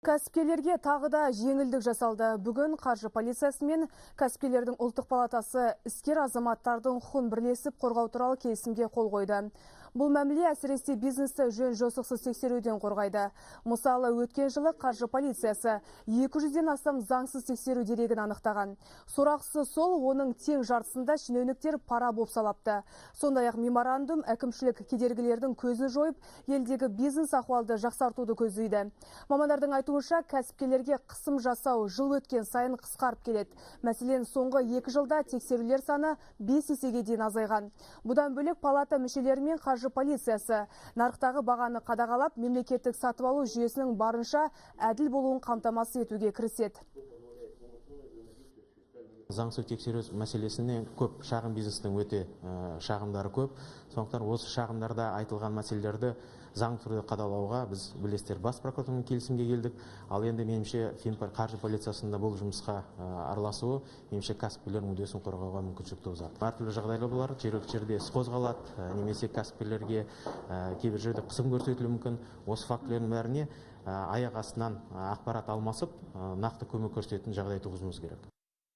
Кәсіпкерлерге тағы да жеңілдік жасалды. Бүгін қаржы полициясы мен кәсіпкерлердің ұлттық палатасы іскер азаматтардың құқын бірлесіп қорғау туралы келісімге қол қойды. Бұл мәміле әсіресе бизнесті жөн жосықсыз тексеруден қорғайды. Мысалы, өткен жылы қаржы полициясы 200-ден астам заңсыз тексеру дерегін анықтаған. Сорақысы сол, оның тең жартысында шенеуніктер пара бопсалапты. Сондай-ақ меморандум әкімшілік кедергілердің көзін жойып, елдегі бизнес ахуалды жақсартуды көздейді. Мамандардың айтуынша, кәсіпкерлерге қысым жасау жыл өткен сайын қысқарып келеді. Мәселен, соңғы 2 жылда тексерулер саны 5 есеге дейін азайған. Бұдан бөлек палата мүшелері мен қаржы полициясы нарықтағы бағаны қадағалап, мемлекеттік сатып алу жүйесінің барынша әділ болуын қамтамасыз етуге кіріседі. Заңсыз тексеру мәселесіне көп шағын бизнестің өте шағымдары көп. Сондықтан осы шағымдарда айтылған мәселелерді заң түрде қадағалауға біз бірлестер бас прокуратурамен келісімге келдік. Ал енді меніңше қаржы полициясында бұл жұмысқа араласуы меніңше кәсіпкерлер мүддесін қорғауға мүмкіншілік туғызады. Әртүрлі жағдайлар болар, жергілікті жерде іс қозғалады, немесе кәсіпкерлерге кейбір жерде қысым көрсетілуі мүмкін. Осы фактілердің бәріне аяқ астынан ақпарат алмасып, нақты көмек көрсететін жағдай туғызуымыз керек.